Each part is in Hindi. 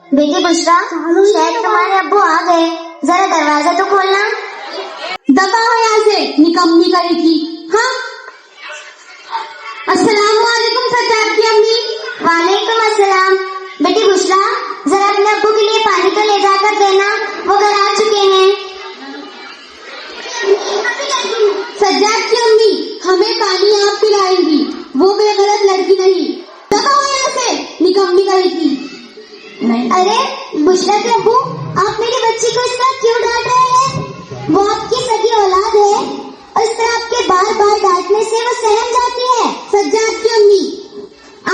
बेटी बुशरा, शायद तुम्हारे अब्बू आ गए, जरा दरवाजा तो खोलना। दबा हो यहाँ से, निकम्मी करेगी। हाँ, अस्सलाम वालेकुम सज्जाद की अम्मी। वालेकुम अस्सलाम। बेटी बुशरा, जरा अपने अब्बू के लिए पानी तो ले जाकर देना, वो घर आ चुके हैं। सज्जाद की अम्मी, हमें पानी आप पिलाएंगी, वो बेगलत लड़की नहीं। दबा हो यहाँ से, निकम्मी करेगी। नहीं। अरे बुशरा के अब्बू, आप मेरी बच्ची को इस तरह क्यों डांट रहे हैं? वो आपकी सगी औलाद है और इस तरह आपके बार बार डांटने से वो सहम जाती है। सज्जाद की अम्मी,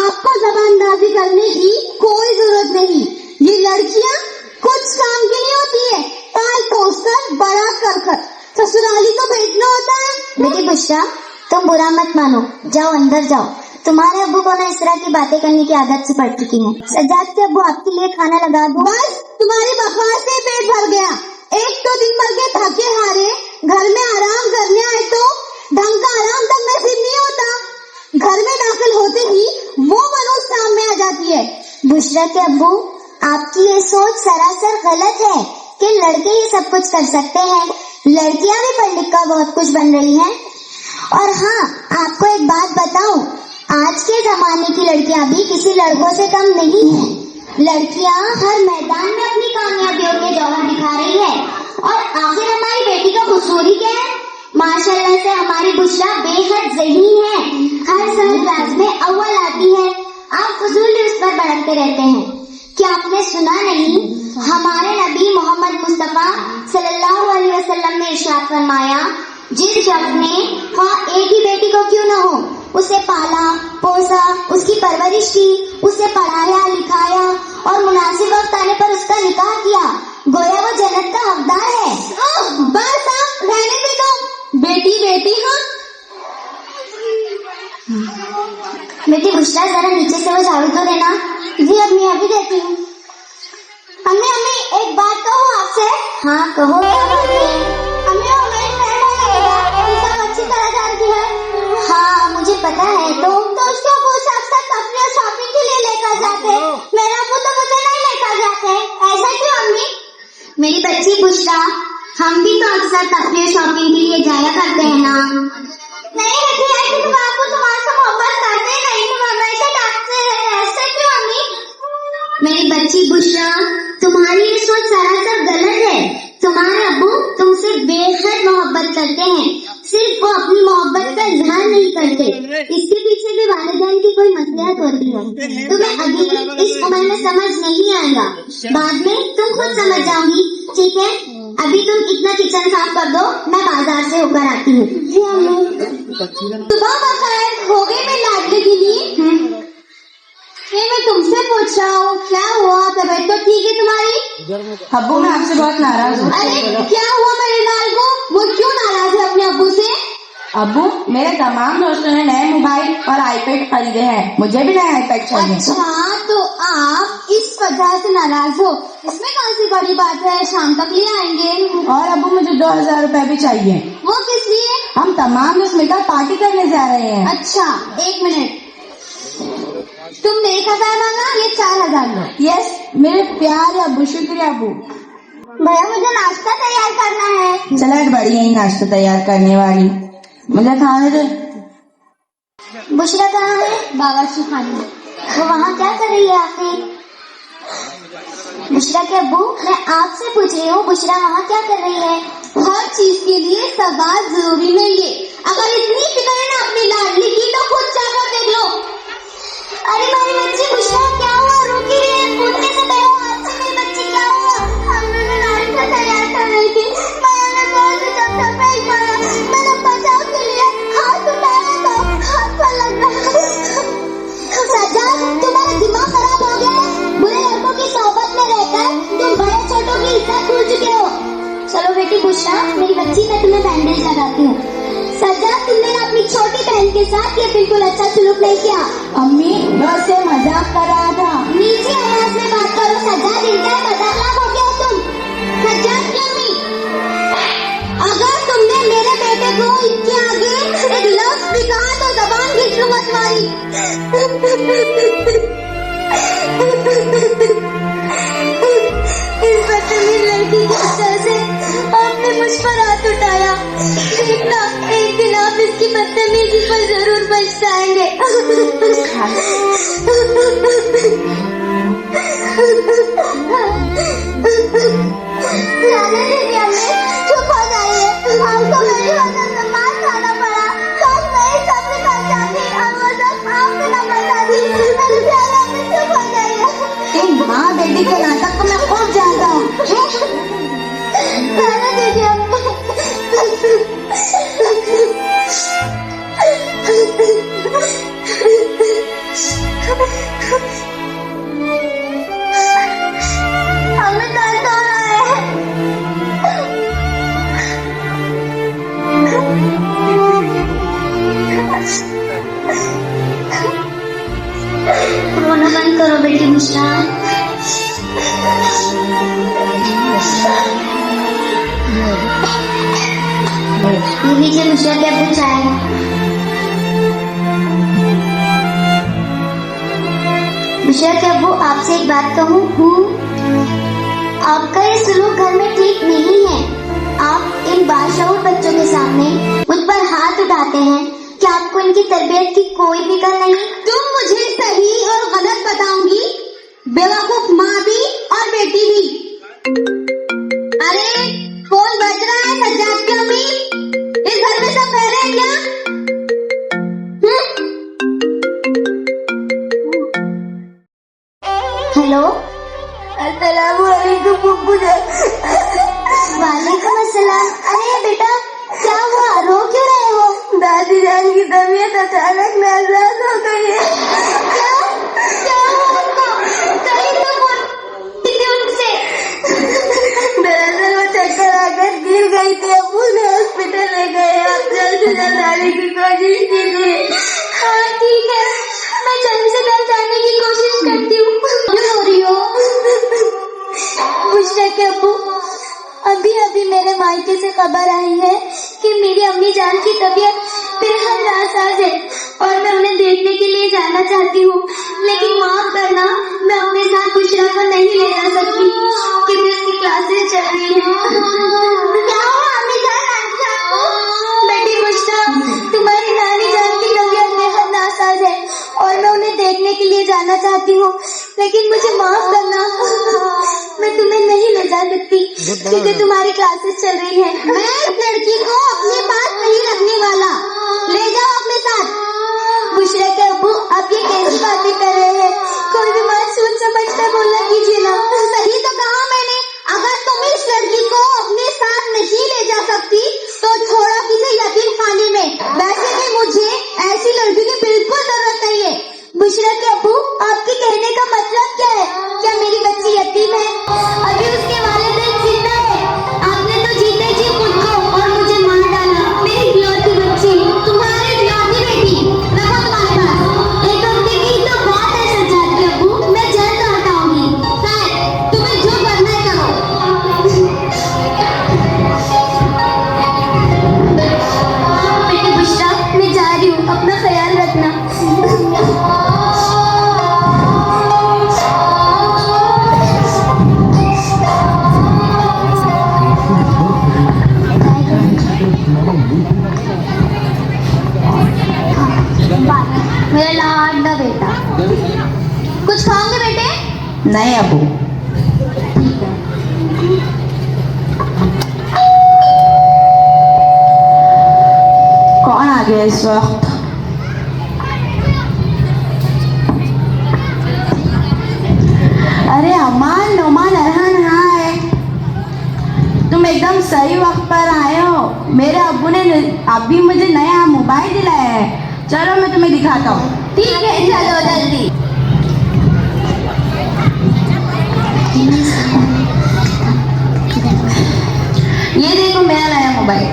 आपको जबानदाजी करने की कोई जरूरत नहीं। ये लड़कियाँ कुछ काम की नहीं होती है, पाल पोस कर बड़ा कर कर ससुराली तो भेजना होता है। बेटी बुशरा, तुम बुरा मत मानो, जाओ अंदर जाओ। तुम्हारे अब्बू को ना इस तरह की बातें करने की आदत से पड़ चुकी है। सज्जाद के अब्बू आपके लिए खाना लगा दो। बस तुम्हारी बकवास से पेट भर गया। एक तो दिन भर के थके हारे घर में आराम करने आए तो ढंग का आराम तक नसीब नहीं होता। घर में दाखिल होते ही वो मनुष्य सामने आ जाती है। बुशरा के अब्बू, आपकी ये सोच सरासर गलत है कि लड़के ही सब कुछ कर सकते हैं। लड़कियां भी पढ़ लिख कर बहुत कुछ बन रही हैं। और हाँ, आपको एक बात बताऊं, आज के जमाने की लड़कियां भी किसी लड़कों से कम नहीं है। लड़कियां हर मैदान में अपनी कामयाबियों के जौहर दिखा रही है। और आखिर हमारी बेटी का कसूर ही क्या है? माशाल्लाह से हमारी बुशरा बेहद ज़हीन है, हर साल क्लास में अव्वल आती है। आप फजूल उस पर भड़कते रहते हैं। क्या आपने सुना नहीं, हमारे नबी मोहम्मद मुस्तफा सल्लल्लाहु अलैहि वसल्लम ने इरशाद फरमाया, जिस शख्स ने एक ही बेटी को क्यों न हो, उसे पाला पोसा, उसकी परवरिश की, उसे पढ़ाया लिखाया और मुनासिब वक्त आने पर उसका निकाह किया, गोया वो जन्नत का हकदार है। बस आप रहने भी दो। बेटी बेटी। हाँ, बेटी बुशरा, जरा नीचे से वो झाड़ू तो देना। जी अम्मी, अभी देती हूँ। अम्मी अम्मी, एक बात कहूँ आपसे। हाँ कहो। अम्मी वो मेरी फ्रेंड है, सब अच्छी तरह जानती है। हाँ मुझे पता है। तो उसको वो अक्सर तफरीह शॉपिंग के लिए लेकर जाते। मेरा वो तो मुझे नहीं लेकर जाते। ऐसा क्यों अम्मी? मेरी बच्ची बुशरा, हम भी तो अक्सर तफरीह शॉपिंग के लिए जाया करते हैं ना। नहीं रखी है कि तुम आपको तुम्हारे से मोहब्बत करते नहीं, तुम हमेशा डांटते हैं। ऐसा क्यों अम्मी? मेरी बच्ची बुशरा, तुम्हारी ये सोच सरासर गलत है। तुम्हारे अब्बू तुमसे बेहद मोहब्बत करते हैं, सिर्फ वो अपनी मोहब्बत का इजहार नहीं करते। इसके पीछे भी वालिदैन की कोई मसलियत होती है। तुम्हें अभी इस उम्र में समझ नहीं आएगा, बाद में तुम खुद समझ जाओगी। ठीक है, अभी तुम इतना किचन साफ कर दो, मैं बाजार से होकर आती हूँ। सुबह बखैर, हो गई मैं लाडली गिनी। मैं तुमसे पूछ रहा हूँ, क्या हुआ? तबीयत तो ठीक है तुम्हारी? अब्बू मैं आपसे बहुत नाराज हूँ। अरे क्या हुआ मेरे लाल को? वो क्यों नाराज है अपने अब्बू से? अब्बू, मेरे तमाम दोस्तों ने नए मोबाइल और आईपैड खरीदे हैं, मुझे भी नया आईपैड चाहिए। अच्छा, तो आप इस वजह से नाराज हो? इसमें कौन सी बड़ी बात है, शाम तक ले आएंगे। और अब्बू मुझे 2000 रुपए भी चाहिए। वो किस लिए? हम तमाम दोस्त मिलकर पार्टी करने जा रहे हैं। अच्छा, एक मिनट, तुमने 1000 मांगा, ये 4000 लो। यस मेरे प्यारे अब्बू, शुक्रिया अब्बू। भैया मुझे नाश्ता तैयार करना है। चलो एक बढ़िया ही नाश्ता तैयार करने वाली, मुझे खाने दे। बुशरा कहाँ है? बावर्ची खाने। वो वहाँ क्या कर रही है आखिर? बुशरा के अब्बू, मैं आपसे पूछ रही हूँ, बुशरा वहाँ क्या कर रही है? हर चीज के लिए सवाल जरूरी नहीं है। अगर इतनी फिक्र है ना अपनी लाडली की, तो खुद जाकर देख लो। अरे मेरी बच्ची बुशरा, क्या हुआ? रुकी है, कूदने से पहले हाथ से मेरी बच्ची, क्या हुआ? हमने नाश्ता तैयार कर रही थी, मैंने बहुत ही चक्कर फेंक मारा। मैंने बचाव के लिए हाथ उठाया तो हाथ पर लग गया। सज्जाद, तुम्हारा दिमाग खराब हो गया है। बुरे लड़कों की सोहबत में रहकर तुम बड़े छोटों की इज्जत भूल चुके हो। चलो बेटी बुशरा, मेरी बच्ची पे तुम्हें बैंडेज लगाती हूँ। सज्जाद, तुमने अपनी छोटी बहन के साथ ये बिल्कुल अच्छा सलूक नहीं किया। अम्मी मैं उससे मजाक कर रहा था। नीचे आवाज में बात करो सज्जाद, इंतहा खतरनाक हो गया तुम। सज्जाद की अम्मी, अगर तुमने मेरे बेटे को इनके आगे एक लफ्ज भी कहा तो जबान घिस लूंगा तुम्हारी। इस बदतमीज लड़की की वजह से आपने मुझ पर हाथ उठाया। देखना, एक दिन आप इसकी बदतमीजी पर जरूर पछताएंगे। जाने दीजिए हमें, चुप हो जाइए। आपको मेरी वजह से मार खाना पड़ा। काश मैं ही सबसे कर जाती और वो सब आपको न बताती। मेरे प्यारे हमें, चुप हो जाइए। इन माँ बेटी के नाटक को मैं खूब जानता हूँ। जाने दीजिए हमको। हमें दर्द हो रहा है। रोना बंद करो बेटी मुस्कान। ये लीजिए मुस्कान के अब्बू चाय। मुस्कान के अब्बू, आपसे एक बात कहूँ। आपका ये सलूक घर में ठीक नहीं है। आप इन बाशऊर बच्चों के सामने मुझ पर हाथ उठाते हैं। क्या आपको इनकी तरबियत की कोई फिक्र नहीं? तुम मुझे सही और गलत बताओगी, बेवकूफ माँ भी और बेटी भी। अरे फोन बज रहा है, सज्जाद की अम्मी, इस घर में सब कह रहे हैं क्या? हेलो, अस्सलामुअलैकुम बुब्बू जान। वालेकुम अस्सलाम। अरे बेटा, क्या हुआ? रो क्यों रहे हो? दादी जान की तबीयत अचानक नाराज हो गई है। क्या क्या हुआ उनको? कहीं तो फोन की उनसे। दरअसल वो चक्कर आकर गिर गई थी। अब्बू ने हॉस्पिटल ले गए। आप जल्द से जल्द आने की कोशिश कीजिए। हाँ ठीक है, मैं जल्द से जल्द आने की कोशिश करती हूँ। क्यों रो रही हो? बुशरा के अब्बू, अभी अभी मेरे मायके से खबर आई है कि मेरी अम्मी जान की तबीयत बेहद नासाज है और मैं उन्हें देखने के लिए जाना चाहती हूँ। लेकिन माफ करना, मैं अपने साथ बुशरा को नहीं ले जा सकती क्योंकि उसकी क्लासेस चल रही हैं। क्या हुआ अम्मी जान? बेटी बुशरा, तुम्हारी नानी जान की तबीयत बेहद नासाज है और मैं उन्हें देखने के लिए जाना चाहती हूँ। लेकिन मुझे माफ करना, मैं तुम्हें नहीं ले जा सकती क्योंकि तुम्हारी क्लासेस चल रही है। मैं इस लड़की को अपने पास नहीं रखने वाला, ले जाओ अपने साथ। बुशरा के अब्बू, आप ये कैसी बातें कर रहे हैं? कोई भी बात सोच समझ कर बोलना कीजिए ना। सही तो कहा मैंने। अगर तुम इस लड़की को अपने साथ नहीं ले जा सकती तो छोड़ो किसी यतीम खाने में। वैसे भी मुझे ऐसी लड़की की बिल्कुल जरूरत नहीं है। बुशरा के अब्बू, आपके कहने का मतलब क्या है? क्या मेरी बच्ची यतीम है? अभी उसके वालिदैन जिंदा है। आपने तो जीते जी खुद को और मुझे मार डाला। मेरी इकलौती बच्ची, तुम्हारी इकलौती बेटी रखो तुम्हारे पास। एक हफ्ते की तो बात है सज्जाद के अब्बू, मैं जल्द लौट आऊंगी। शायद तुम्हें जो करना है करो। बेटी बुशरा, मैं जा रही हूँ, अपना ख्याल रखना। मेरा लाडला बेटा, कुछ खाओगे बेटे? नहीं अब्बू। कौन आ गया इस वक्त? अरे अमान, नोमान, अरहान, हाय। तुम एकदम सही वक्त पर आए हो। मेरे अब्बू ने अभी मुझे नया मोबाइल दिलाया है। चलो मैं तुम्हें दिखाता हूँ। ठीक है, चलो जल्दी। ये देखो मेरा नया मोबाइल।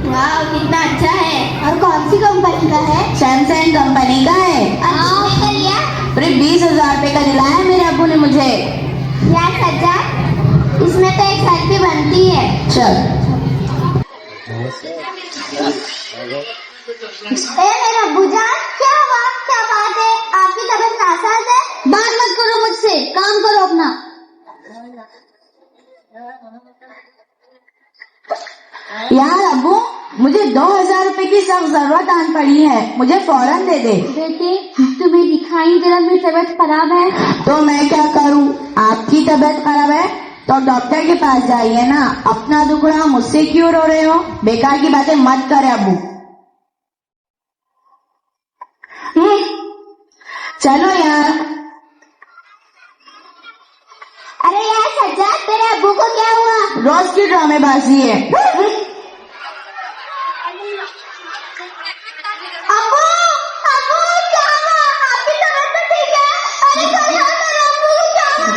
वाह, कितना अच्छा है। और कौन सी कंपनी का है? सैमसंग कंपनी का है। अच्छा लिया? पूरे 20,000 रुपए का दिलाया है मेरे अब्बू ने मुझे। यार सज्जाद, इसमें तो एक सेल्फी बनती है। चल। मेरा अब्बू जान, क्या हुआ? क्या बात है? आपकी तबीयत नासाज है? बात मत करो मुझसे, काम करो अपना। यार अब्बू, मुझे 2000 रुपए की सख्त जरूरत आन पड़ी है, मुझे फौरन दे दे। बेटे तुम्हें दिखाई दे रहा मेरी तबीयत खराब है। तो मैं क्या करूं? आपकी तबीयत खराब है तो डॉक्टर के पास जाइए ना, अपना दुखड़ा मुझसे क्यों रो रहे हो? बेकार की बातें मत करे अब्बू। चलो यार। अरे यार सज्जाद, तेरे अब्बू को क्या हुआ? रोज की ड्रामेबाजी है। अब्बू, अब्बू क्या हुआ? आपकी तबीयत तो ठीक है? अरे कल यार मेरे अब्बू को क्या हुआ?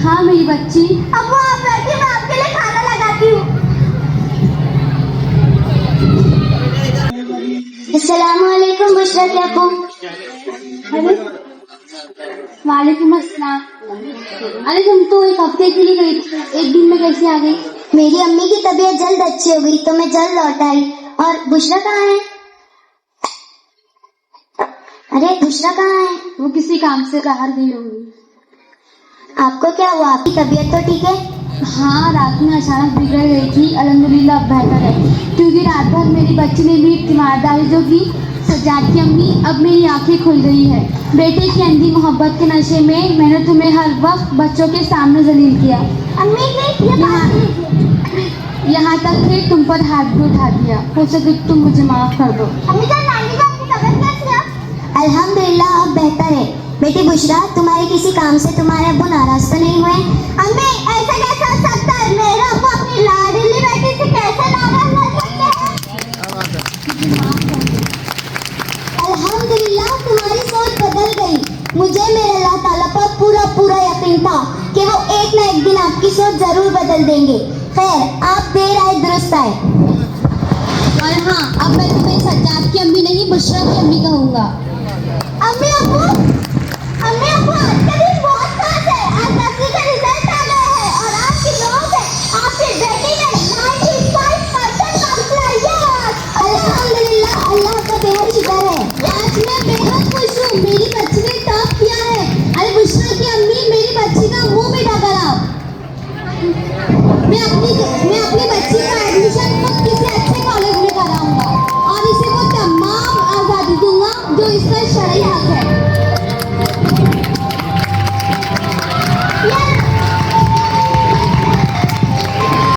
हाँ मेरी बच्ची। अब्बू आप बैठिए, मैं आपके लिए खाना लगाती हूँ। अस्सलामुअलैकुम बुशरा के अब्बू। अरे वालेकुम अस्सलाम। अरे तुम तो एक हफ्ते के लिए गई थी, एक दिन में कैसे आ गई? मेरी अम्मी की तबीयत जल्द अच्छी हो गई तो मैं जल्द लौट आई। और बुशरा कहाँ है? अरे बुशरा कहाँ है? वो किसी काम से बाहर गई होगी। आपको क्या हुआ? आपकी तबीयत तो ठीक है? हाँ रात में अचानक बिगड़ गई थी, अल्हम्दुलिल्लाह अब बेहतर है। क्योंकि रात भर मेरी बच्ची ने भी तीमारदारी जो की सज्जाद की अम्मी, अब मेरी आंखें खुल गई है। बेटे की अंधी मोहब्बत के नशे में मैंने तुम्हें हर वक्त बच्चों के सामने जलील किया। अम्मी प्लीज ये बात कीजिए। यहाँ तक कि तुम पर हाथ भी उठा दिया। हो सके तो तुम मुझे माफ कर दो। अम्मी जान, नानी जान की तबीयत कैसी है? अल्हम्दुलिल्लाह अब बेहतर है। बेटी बुशरा, तुम्हारे किसी काम से तुम्हारे अब्बू नाराज तो नहीं हुए? अम्मी ऐसा कैसे हो सकता है? मेरे अब्बू अपनी लाडली बेटी से कैसे नाराज हो सकते हैं? अल्हम्दुलिल्लाह तुम्हारी सोच बदल गई। मुझे मेरे अल्लाह ताला पर पूरा पूरा यकीन था कि वो एक न एक दिन आपकी सोच जरूर बदल देंगे। खैर, आप देर आए दुरुस्त आए। और हाँ, अब मैं तुम्हें सज्जाद की अम्मी नहीं बुशरा की अम्मी कहूँगा। अम्मी अब्बू, अम्मी अब्बू आज का दिन बहुत खास है। आज 10वीं का रिजल्ट आ गया है और आपकी दुआ से आपकी बेटी ने 95% मार्क्स लाए हैं। अल्हम्दुलिल्लाह, अल्लाह का बेहद शुक्र है। आज मैं बेहद खुश हूँ, मेरी बच्ची ने टॉप किया है। अरे बुशरा की अम्मी, मेरी बच्ची का मुंह मीठा कराओ। मैं अपनी बच्ची का एडमिशन खुद किसी अच्छे कॉलेज में कराऊंगा और इसे वो तमाम आजादी दूंगा जो इसका शरई हक है।